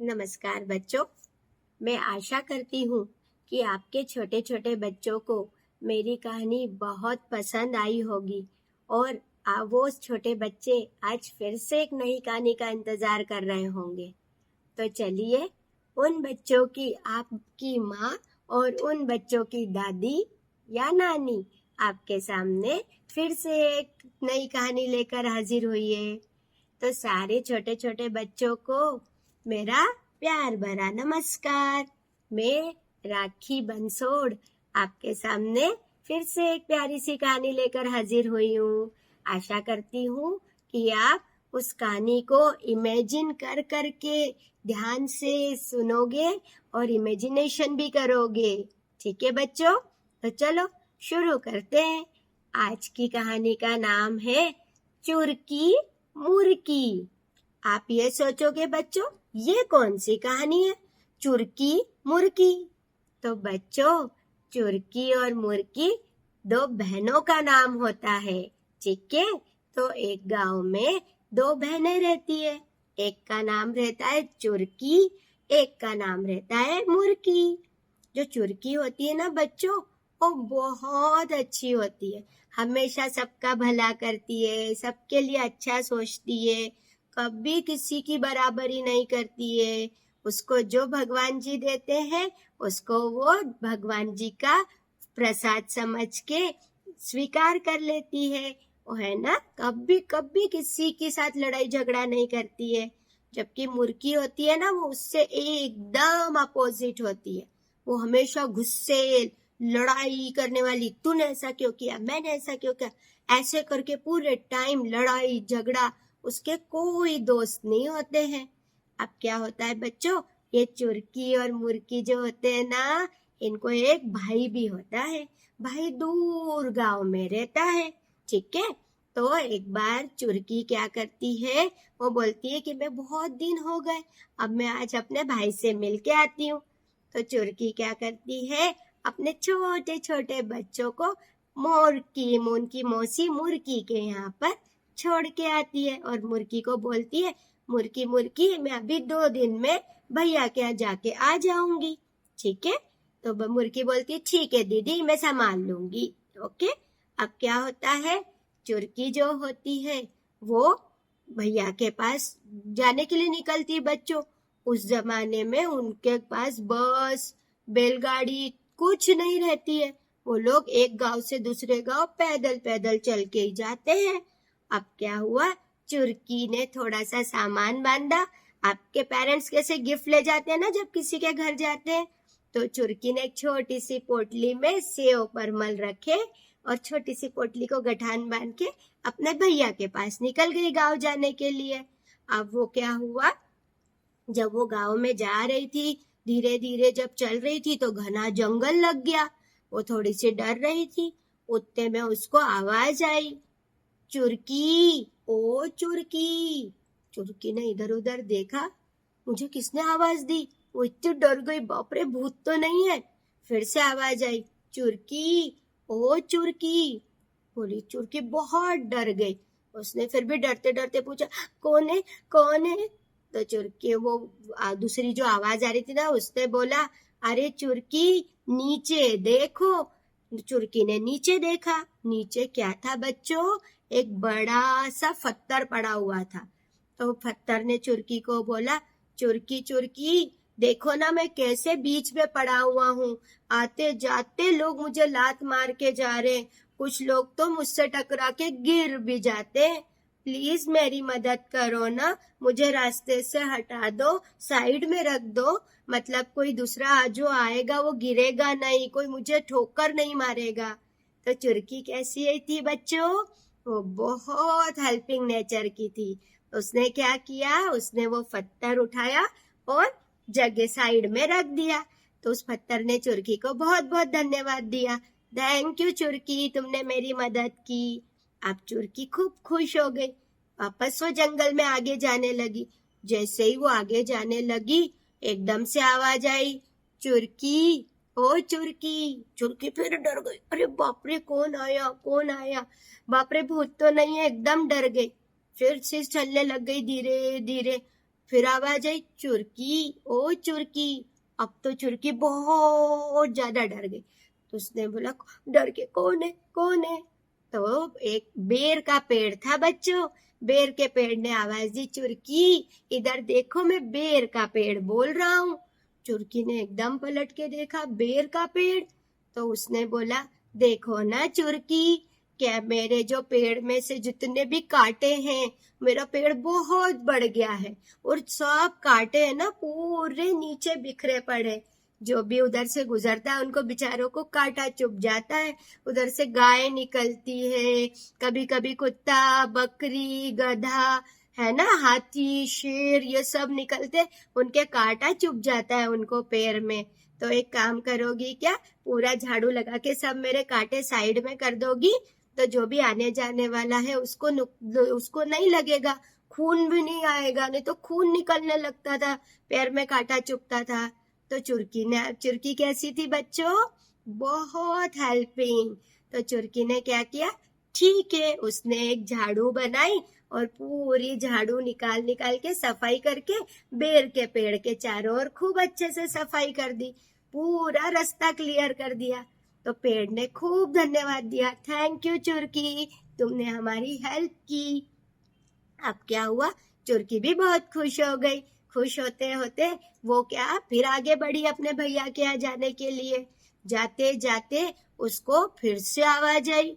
नमस्कार बच्चों। मैं आशा करती हूँ कि आपके छोटे छोटे बच्चों को मेरी कहानी बहुत पसंद आई होगी और वो छोटे बच्चे आज फिर से एक नई कहानी का इंतजार कर रहे होंगे। तो चलिए उन बच्चों की आपकी माँ और उन बच्चों की दादी या नानी आपके सामने फिर से एक नई कहानी लेकर हाजिर हुई है। तो सारे छोटे छोटे बच्चों को मेरा प्यार भरा नमस्कार। मैं राखी बंसोड़ आपके सामने फिर से एक प्यारी सी कहानी लेकर हाजिर हुई हूँ। आशा करती हूँ कि आप उस कहानी को इमेजिन कर करके ध्यान से सुनोगे और इमेजिनेशन भी करोगे। ठीक है बच्चों, तो चलो शुरू करते हैं। आज की कहानी का नाम है चुरकी मुर्की। आप ये सोचोगे बच्चों, ये कौन सी कहानी है चुरकी मुर्की? तो बच्चों, चुरकी और मुर्की दो बहनों का नाम होता है। ठीक है, तो एक गांव में दो बहनें रहती है। एक का नाम रहता है चुरकी, एक का नाम रहता है मुर्की। जो चुरकी होती है ना बच्चों, वो बहुत अच्छी होती है। हमेशा सबका भला करती है, सबके लिए अच्छा सोचती है, कभी किसी की बराबरी नहीं करती है। उसको जो भगवान जी देते हैं उसको वो भगवान जी का प्रसाद समझ के स्वीकार कर लेती है। वो है ना, कभी कभी किसी के साथ लड़ाई झगड़ा नहीं करती है। जबकि मुर्गी होती है ना, वो उससे एकदम अपोजिट होती है। वो हमेशा गुस्से, लड़ाई करने वाली, तूने ऐसा क्यों किया, मैंने ऐसा क्यों किया, ऐसे करके पूरे टाइम लड़ाई झगड़ा। उसके कोई दोस्त नहीं होते हैं। अब क्या होता है बच्चों, ये चुरकी और मुर्की जो होते हैं ना, इनको एक भाई भी होता है। भाई दूर गांव में रहता है। ठीक है, तो एक बार चुरकी क्या करती है, वो बोलती है कि मैं बहुत दिन हो गए, अब मैं आज अपने भाई से मिल के आती हूँ। तो चुरकी क्या करती है, अपने छोटे छोटे बच्चों को उनकी मौसी मुर्की के यहाँ पर छोड़ के आती है और मुर्गी को बोलती है, मुर्गी मुर्गी मैं अभी 2 दिन में भैया के यहाँ जाके आ जाऊंगी। ठीक है, तो मुर्गी बोलती है ठीक है दीदी, मैं संभाल लूंगी। ओके, अब क्या होता है, चुरकी जो होती है वो भैया के पास जाने के लिए निकलती है बच्चों। उस जमाने में उनके पास बस, बैलगाड़ी कुछ नहीं रहती है। वो लोग एक गांव से दूसरे गांव पैदल पैदल चल के ही जाते हैं। अब क्या हुआ, चुरकी ने थोड़ा सा सामान बांधा। आपके पेरेंट्स कैसे गिफ्ट ले जाते हैं ना जब किसी के घर जाते हैं, तो चुरकी ने एक छोटी सी पोटली में सेव परमल रखे और छोटी सी पोटली को गठान बांध के अपने भैया के पास निकल गई गांव जाने के लिए। अब वो क्या हुआ, जब वो गांव में जा रही थी, धीरे धीरे जब चल रही थी तो घना जंगल लग गया। वो थोड़ी सी डर रही थी, उतने में उसको आवाज आई, चुरकी, ओ चुरकी। चुरकी ने इधर उधर देखा, मुझे किसने आवाज दी? वो इतनी डर गई, बाप रे भूत तो नहीं है। फिर से आवाज आई, चुरकी, ओ चुरकी। बोली चुरकी बहुत डर गई। उसने फिर भी डरते डरते पूछा, कौन है कौन है? तो चुरकी वो दूसरी जो आवाज आ रही थी ना, उसने बोला, अरे चुरकी नीचे देखो। चुरकी ने नीचे देखा। नीचे क्या था बच्चों, एक बड़ा सा पत्थर पड़ा हुआ था। तो पत्थर ने चुरकी को बोला, चुरकी चुरकी देखो ना, मैं कैसे बीच में पड़ा हुआ हूँ। आते जाते लोग मुझे लात मार के जा रहे, कुछ लोग तो मुझसे टकरा के गिर भी जाते। प्लीज मेरी मदद करो ना, मुझे रास्ते से हटा दो, साइड में रख दो, मतलब कोई दूसरा जो आएगा वो गिरेगा नहीं, कोई मुझे ठोकर नहीं मारेगा। तो चुरकी कैसी थी बच्चों, वो बहुत हेल्पिंग नेचर की थी। उसने क्या किया, उसने वो पत्थर उठाया और जगह साइड में रख दिया। तो उस पत्थर ने चुरकी को बहुत बहुत धन्यवाद दिया। थैंक यू चुरकी, तुमने मेरी मदद की। अब चुरकी खूब खुश हो गई, वापस वो जंगल में आगे जाने लगी। जैसे ही वो आगे जाने लगी, एकदम से आवाज आई, चुरकी, ओ चुरकी। चुरकी फिर डर गई, अरे बाप रे कौन आया कौन आया, बाप रे भूत तो नहीं है, एकदम डर गई। फिर से चलने लग गई धीरे धीरे। फिर आवाज आई चुरकी, ओ चुरकी। अब तो चुरकी बहुत ज्यादा डर गई। तो उसने बोला डर के कौन है? तो एक बेर का पेड़ था बच्चों। बेर के पेड़ ने आवाज दी चुरकी इधर देखो, मैं बेर का पेड़ बोल रहा हूँ। चुरकी ने एकदम पलट के देखा बेर का पेड़। तो उसने बोला देखो ना चुरकी, क्या मेरे जो पेड़ में से जितने भी कांटे हैं, मेरा पेड़ बहुत बढ़ गया है और सब कांटे है ना पूरे नीचे बिखरे पड़े। जो भी उधर से गुजरता है उनको बेचारों को कांटा चुभ जाता है। उधर से गाय निकलती है, कभी कभी कुत्ता, बकरी, गधा, है ना, हाथी, शेर, ये सब निकलते, उनके कांटा चुभ जाता है उनको पैर में। तो एक काम करोगी क्या, पूरा झाड़ू लगा के सब मेरे कांटे साइड में कर दोगी, तो जो भी आने जाने वाला है उसको नहीं लगेगा, खून भी नहीं आएगा। नहीं तो खून निकलने लगता था, पैर में कांटा चुभता था। तो चुरकी कैसी थी बच्चों? बहुत हेल्पिंग। तो चुरकी ने क्या किया, ठीक है, उसने एक झाड़ू बनाई और पूरी झाड़ू निकाल के सफाई करके बेर के पेड़ के चारों ओर खूब अच्छे से सफाई कर दी, पूरा रास्ता क्लियर कर दिया। तो पेड़ ने खूब धन्यवाद दिया, थैंक यू चुरकी, तुमने हमारी हेल्प की। अब क्या हुआ, चुरकी भी बहुत खुश हो गई। खुश होते होते वो क्या फिर आगे बढ़ी अपने भैया के यहाँ जाने के लिए। जाते जाते उसको फिर से आवाज आई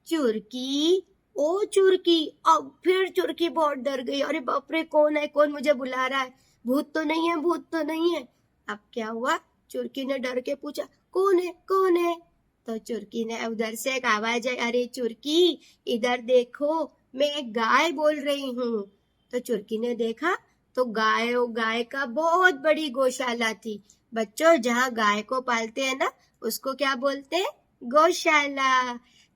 चुरकी, ओ चुरकी। अब फिर चुरकी बहुत डर गई, अरे बाप रे, कौन है, कौन मुझे बुला रहा है, भूत तो नहीं है, भूत तो नहीं है। अब क्या हुआ, चुरकी ने डर के पूछा कौन है? तो चुरकी ने उधर से एक आवाज आई, अरे चुरकी इधर देखो, मैं एक गाय बोल रही हूँ। तो चुरकी ने देखा तो गाय का बहुत बड़ी गौशाला थी। बच्चों, जहाँ गाय को पालते हैं ना, उसको क्या बोलते हैं, गौशाला।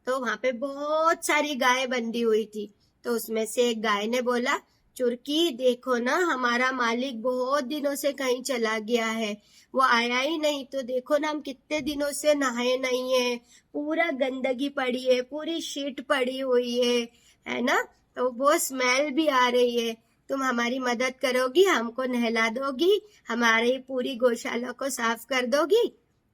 तो वहां पे बहुत सारी गायें बंधी हुई थी। तो उसमें से एक गाय ने बोला चुरकी देखो ना, हमारा मालिक बहुत दिनों से कहीं चला गया है, वो आया ही नहीं। तो देखो ना, हम कितने दिनों से नहाए नहीं है, पूरा गंदगी पड़ी है, पूरी शीट पड़ी हुई है ना, तो वो स्मेल भी आ रही है। तुम हमारी मदद करोगी, हमको नहला दोगी, हमारी पूरी गौशाला को साफ कर दोगी?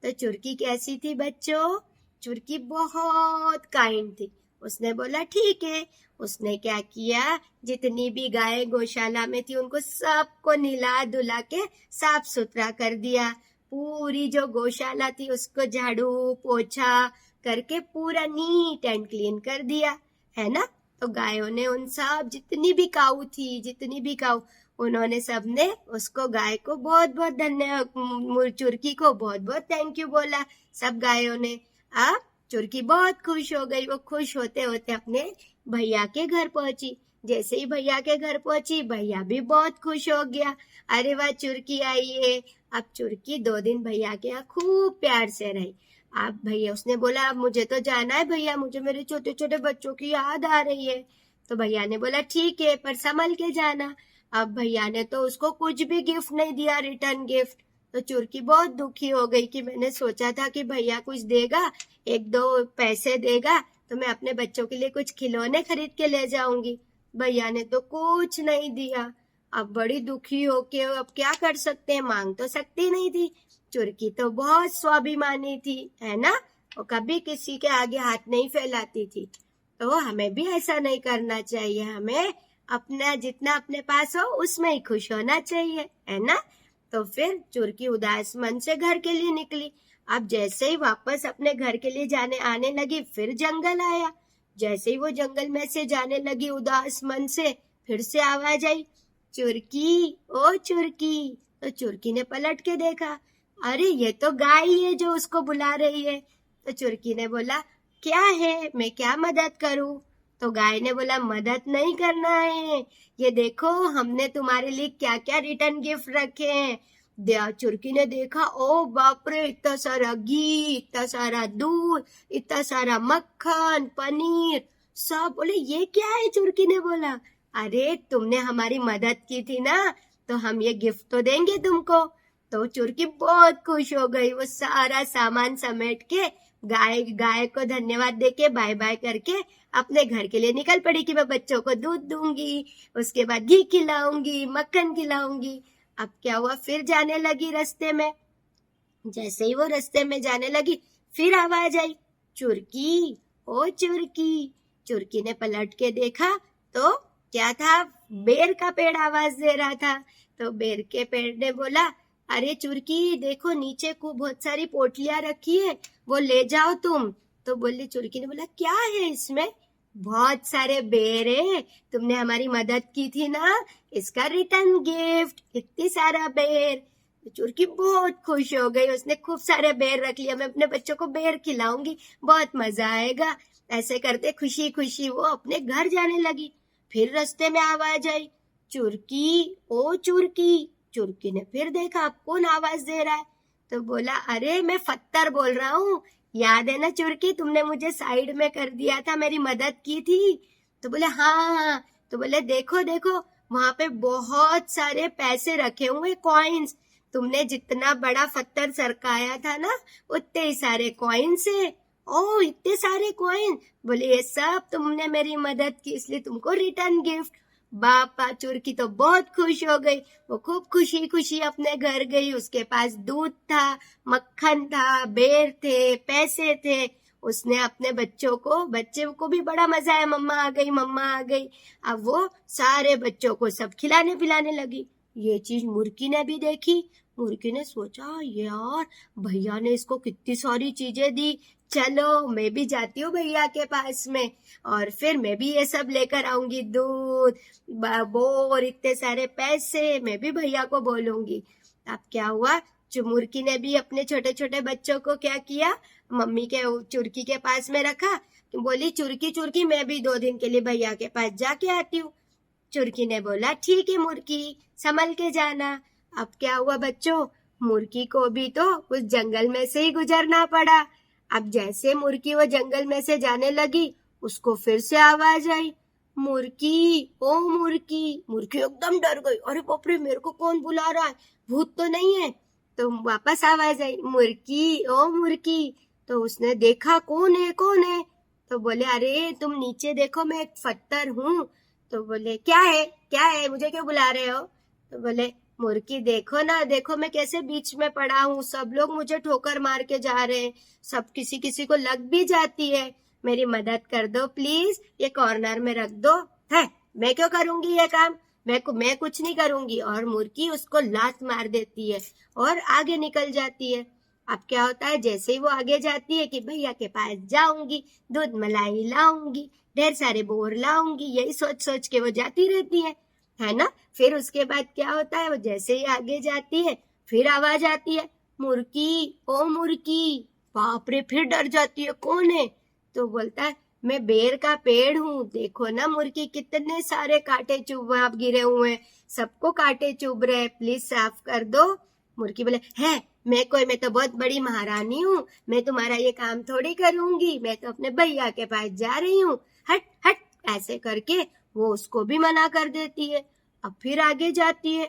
तो चुरकी कैसी थी बच्चों? चुरकी बहुत काइंड थी। उसने बोला ठीक है। उसने क्या किया, जितनी भी गाय गौशाला में थी उनको सबको नहला धुला के साफ सुथरा कर दिया। पूरी जो गौशाला थी उसको झाड़ू पोछा करके पूरा नीट एंड क्लीन कर दिया, है ना। तो गायों ने उन सब जितनी भी काऊ उन्होंने सबने उसको गाय को बहुत बहुत धन्यवाद, चुरकी को बहुत बहुत थैंक यू बोला सब गायों ने। अब चुरकी बहुत खुश हो गई। वो खुश होते होते अपने भैया के घर पहुंची। जैसे ही भैया के घर पहुंची, भैया भी बहुत खुश हो गया, अरे वाह चुरकी आई है। अब चुरकी 2 दिन भैया के यहाँ खूब प्यार से रही। अब भैया उसने बोला अब मुझे तो जाना है भैया, मुझे मेरे छोटे छोटे बच्चों की याद आ रही है। तो भैया ने बोला ठीक है, पर संभल के जाना। अब भैया ने तो उसको कुछ भी गिफ्ट नहीं दिया, रिटर्न गिफ्ट। तो चुरकी बहुत दुखी हो गई कि मैंने सोचा था कि भैया कुछ देगा, 1-2 पैसे देगा तो मैं अपने बच्चों के लिए कुछ खिलौने खरीद के ले जाऊंगी। भैया ने तो कुछ नहीं दिया। अब बड़ी दुखी होके अब क्या कर सकते हैं, मांग तो सकती नहीं थी। चुरकी तो बहुत स्वाभिमानी थी, है ना, वो कभी किसी के आगे हाथ नहीं फैलाती थी। तो हमें भी ऐसा नहीं करना चाहिए, हमें अपना जितना अपने पास हो उसमें ही खुश होना चाहिए, है ना। तो फिर चुरकी उदास मन से घर के लिए निकली। अब जैसे ही वापस अपने घर के लिए आने लगी, फिर जंगल आया। जैसे ही वो जंगल में से जाने लगी उदास मन से, फिर से आवाज आई चुरकी, ओ चुरकी। तो चुरकी ने पलट के देखा, अरे ये तो गाय है जो उसको बुला रही है। तो चुरकी ने बोला क्या है, मैं क्या मदद करूं? तो गाय ने बोला मदद नहीं करना है, ये देखो हमने तुम्हारे लिए क्या क्या रिटर्न गिफ्ट रखे हैं। चुरकी ने देखा, ओ बाप रे, इतना सारा घी, इतना सारा दूध, इतना सारा मक्खन, पनीर, सब। बोले ये क्या है? चुरकी ने बोला अरे तुमने हमारी मदद की थी ना, तो हम ये गिफ्ट तो देंगे तुमको। तो चुरकी बहुत खुश हो गई, वो सारा सामान समेट के गाय गाय को धन्यवाद देके बाय बाय करके अपने घर के लिए निकल पड़ी कि मैं बच्चों को दूध दूंगी, उसके बाद घी खिलाऊंगी, मक्खन खिलाऊंगी। अब क्या हुआ, फिर जाने लगी रास्ते में। जैसे ही वो रास्ते में जाने लगी, फिर आवाज आई, चुरकी, ओ चुरकी। चुरकी ने पलट के देखा तो क्या था, बेर का पेड़ आवाज दे रहा था। तो बेर के पेड़ ने बोला, अरे चुरकी देखो नीचे को बहुत सारी पोटलियां रखी है, वो ले जाओ तुम। तो बोली, चुरकी ने बोला, क्या है इसमें? बहुत सारे बेर है, तुमने हमारी मदद की थी ना, इसका रिटर्न गिफ्ट, इतनी सारा बेर। चुरकी बहुत खुश हो गई, उसने खूब सारे बेर रख लिया, मैं अपने बच्चों को बेर खिलाऊंगी, बहुत मजा आएगा। ऐसे करते खुशी खुशी वो अपने घर जाने लगी। फिर रास्ते में आवाज आई, चुरकी, ओ चुरकी। चुरकी ने फिर देखा अब कौन आवाज दे रहा है, तो बोला, अरे मैं फत्तर बोल रहा हूँ, याद है ना चुरकी, तुमने मुझे साइड में कर दिया था, मेरी मदद की थी। तो बोले, हाँ। तो बोले, देखो देखो वहां पे बहुत सारे पैसे रखे हुए, कॉइन्स, तुमने जितना बड़ा पत्थर सरकाया था ना, उतने ही सारे कॉइन्स है। ओह, इतने सारे कॉइन। बोले, ये सब तुमने मेरी मदद की, इसलिए तुमको रिटर्न गिफ्ट। बापा चुरकी तो बहुत खुश हो गई, वो खूब खुशी खुशी अपने घर गई। उसके पास दूध था, मक्खन था, बेर थे, पैसे थे। उसने अपने बच्चे को भी बड़ा मजा आया, मम्मा आ गई, मम्मा आ गई। अब वो सारे बच्चों को सब खिलाने पिलाने लगी। ये चीज मुर्गी ने भी देखी। मुर्गी ने सोचा, यार भैया ने इसको कितनी सारी चीजें दी, चलो मैं भी जाती हूँ भैया के पास में, और फिर मैं भी ये सब लेकर आऊंगी, दूध, बोर, इतने सारे पैसे, मैं भी भैया को बोलूंगी। अब क्या हुआ, मुर्गी ने भी अपने छोटे छोटे बच्चों को क्या किया, मम्मी के चुरकी के पास में रखा। बोली, चुरकी चुरकी मैं भी 2 दिन के लिए भैया के पास जाके आती हूँ। चुरकी ने बोला, ठीक है मुर्गी, संभल के जाना। अब क्या हुआ बच्चों, मुर्गी को भी तो उस जंगल में से ही गुजरना पड़ा। अब जैसे मुर्गी वो जंगल में से जाने लगी, उसको फिर से आवाज आई, मुर्गी, ओ मुर्गी। मुर्गी एकदम डर गई, अरे बाप रे, मेरे को कौन बुला रहा है, भूत तो नहीं है। तो वापस आवाज आई, मुर्गी, ओ मुर्गी। तो उसने देखा, कौन है कौन है। तो बोले, अरे तुम नीचे देखो, मैं एक पत्थर हूँ। तो बोले, क्या है, मुझे क्यों बुला रहे हो? तो बोले, मुर्गी देखो ना, देखो मैं कैसे बीच में पड़ा हूँ, सब लोग मुझे ठोकर मार के जा रहे हैं, सब किसी किसी को लग भी जाती है, मेरी मदद कर दो प्लीज, ये कॉर्नर में रख दो। है, मैं क्यों करूंगी ये काम, मैं कुछ नहीं करूंगी। और मुर्गी उसको लात मार देती है और आगे निकल जाती है। अब क्या होता है, जैसे ही वो आगे जाती है कि भैया के पास जाऊंगी, दूध मलाई लाऊंगी, ढेर सारे बोर लाऊंगी, यही सोच सोच के वो जाती रहती है ना। फिर उसके बाद क्या होता है, वो जैसे ही आगे जाती है, फिर आवाज आती है, मुर्गी, ओ मुर्गी। बाप रे, फिर डर जाती है, कौन है? तो बोलता है, मैं बेर का पेड़ हूँ, देखो ना मुर्गी, कितने सारे कांटे चुभ गिरे हुए हैं, सबको कांटे चुभ रहे, प्लीज साफ कर दो। मुर्गी बोले, है मैं तो बहुत बड़ी महारानी हूँ, मैं तुम्हारा ये काम थोड़ी करूंगी, मैं तो अपने भैया के पास जा रही हूँ, हट हट। ऐसे करके वो उसको भी मना कर देती है। अब फिर आगे जाती है,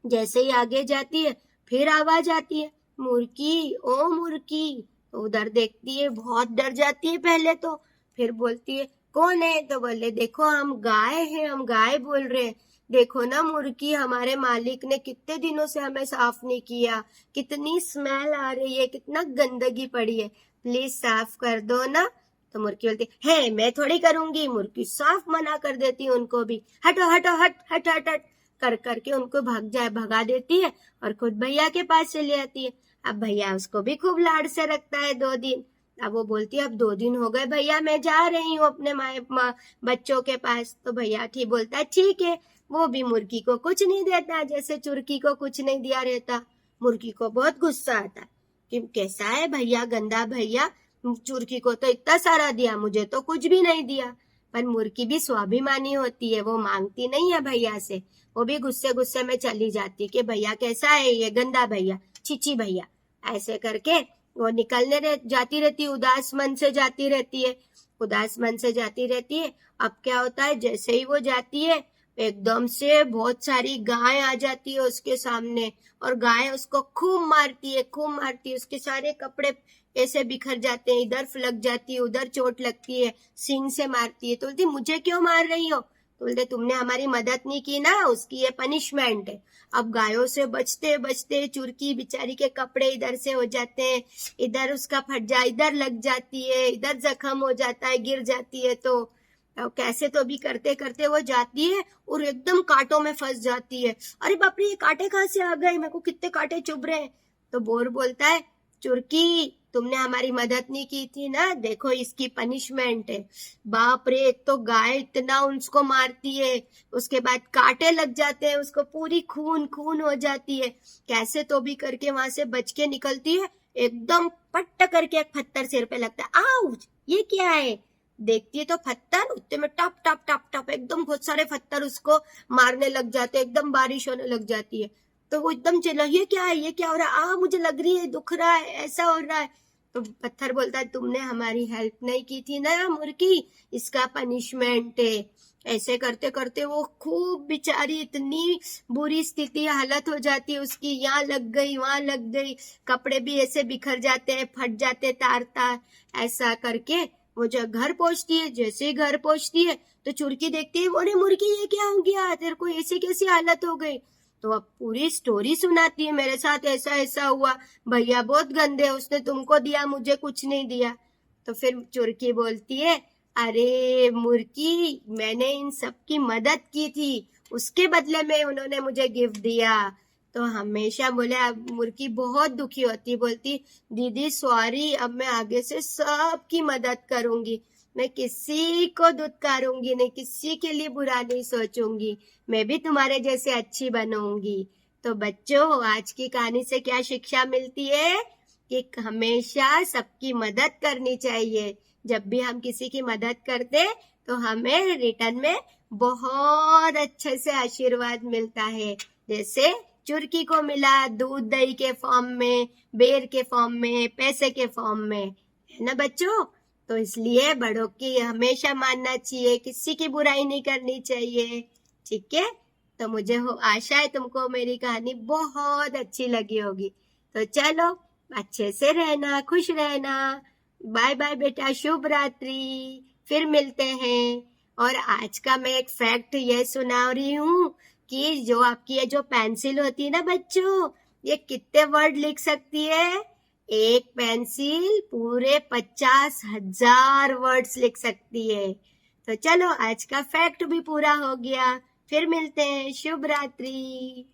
जैसे ही आगे जाती है, फिर आवाज आती है, मुर्गी, ओ मुर्गी। तो उधर देखती है, बहुत डर जाती है पहले तो, फिर बोलती है, कौन है? तो बोले, देखो हम गाय हैं, हम गाय बोल रहे हैं, देखो ना मुर्गी, हमारे मालिक ने कितने दिनों से हमें साफ नहीं किया, कितनी स्मेल आ रही है, कितना गंदगी पड़ी है, प्लीज साफ कर दो ना। तो मुर्गी बोलती है, मैं थोड़ी करूंगी। मुर्गी साफ मना कर देती है उनको भी, हटो हटो, हट हट हट हट कर करके उनको भगा देती है और खुद भैया के पास चली आती है। अब भैया उसको भी खूब लाड से रखता है 2 दिन। अब वो बोलती है, अब 2 दिन हो गए भैया, मैं जा रही हूँ अपने बच्चों के पास। तो भैया ठीक बोलता है, ठीक है। वो भी मुर्गी को कुछ नहीं देता, जैसे चुरकी को कुछ नहीं दिया रहता। मुर्गी को बहुत गुस्सा आता कि कैसा है भैया, गंदा भैया, चुरकी को तो इतना सारा दिया, मुझे तो कुछ भी नहीं दिया। पर मुर्गी भी स्वाभिमानी होती है, वो मांगती नहीं है भैया से, वो भी गुस्से गुस्से में चली जाती है कि भैया कैसा है ये गंदा भैया, छिची भैया। ऐसे करके वो जाती रहती है, उदास मन से जाती रहती है, उदास मन से जाती रहती है। अब क्या होता है, जैसे ही वो जाती है, एकदम से बहुत सारी गाय आ जाती है उसके सामने, और गाय उसको खूब मारती है, उसके सारे कपड़े ऐसे बिखर जाते हैं, इधर लग जाती है, उधर चोट लगती है, सींग से मारती है। तो बोलती मुझे क्यों मार रही हो? तो बोलते तुमने हमारी मदद नहीं की ना, उसकी ये पनिशमेंट है। अब गायों से बचते बचते चुरकी बेचारी के कपड़े इधर से हो जाते हैं, इधर उसका फट जा, इधर लग जाती है, इधर जख्म हो जाता है, गिर जाती है। तो कैसे तो भी करते करते वो जाती है और एकदम कांटों में फंस जाती है। अरे बाप रे, ये कांटे कहाँ से आ गए? मेरे को कितने कांटे चुभ रहे हैं। तो बोर बोलता है चुरकी, तुमने हमारी मदद नहीं की थी ना, देखो इसकी पनिशमेंट है। बाप रे, एक तो गाय इतना उसको मारती है, उसके बाद कांटे लग जाते हैं, उसको पूरी खून खून हो जाती है। कैसे तो भी करके वहां से बच के निकलती है, एकदम पट्ट करके एक पत्थर सिर पे लगता है। आउच, ये क्या है? देखती है तो पत्थर, उतने में टप टप टप टप एकदम बहुत सारे पत्थर उसको मारने लग जाते हैं, एकदम बारिश होने लग जाती है। तो वो एकदम चिल्ला, ये क्या है, ये क्या हो रहा है? मुझे लग रही है, दुख रहा है, ऐसा हो रहा है। तो पत्थर बोलता है तुमने हमारी हेल्प नहीं की थी ना मुर्गी, इसका पनिशमेंट है। ऐसे करते करते वो खूब बेचारी, इतनी बुरी स्थिति हालत हो जाती है उसकी, यहाँ लग गई, वहां लग गई, कपड़े भी ऐसे बिखर जाते हैं, फट जाते तार तार। ऐसा करके वो जब घर पहुंचती है, जैसे ही घर पहुंचती है तो चुरकी देखती है, अरे मुर्गी ये क्या हो गया, तेरे को ऐसी कैसी हालत हो गई? तो अब पूरी स्टोरी सुनाती है, मेरे साथ ऐसा ऐसा हुआ, भैया बहुत गंदे, उसने तुमको दिया, मुझे कुछ नहीं दिया। तो फिर चुरकी बोलती है, अरे मुर्गी, मैंने इन सब की मदद की थी, उसके बदले में उन्होंने मुझे गिफ्ट दिया। तो हमेशा बोले, अब मुर्गी बहुत दुखी होती, बोलती दीदी सॉरी, अब मैं आगे से सबकी मदद करूंगी, मैं किसी को दुत्कारूंगी नहीं, किसी के लिए बुरा नहीं सोचूंगी, मैं भी तुम्हारे जैसे अच्छी बनूंगी। तो बच्चों, आज की कहानी से क्या शिक्षा मिलती है? कि हमेशा सबकी मदद करनी चाहिए। जब भी हम किसी की मदद करते तो हमें रिटर्न में बहुत अच्छे से आशीर्वाद मिलता है, जैसे चुरकी को मिला दूध दही के फॉर्म में, बेर के फॉर्म में, पैसे के फॉर्म में, है ना बच्चों? तो इसलिए बड़ों की हमेशा मानना चाहिए, किसी की बुराई नहीं करनी चाहिए। ठीक है? तो मुझे आशा है तुमको मेरी कहानी बहुत अच्छी लगी होगी। तो चलो, अच्छे से रहना, खुश रहना। बाय बाय बेटा, शुभ रात्रि, फिर मिलते हैं। और आज का मैं एक फैक्ट ये सुना रही हूँ कि जो आपकी ये जो पेंसिल होती है ना बच्चों, ये कितने वर्ड लिख सकती है? एक पेंसिल पूरे 50,000 वर्ड्स लिख सकती है। तो चलो, आज का फैक्ट भी पूरा हो गया, फिर मिलते हैं। शुभ रात्रि।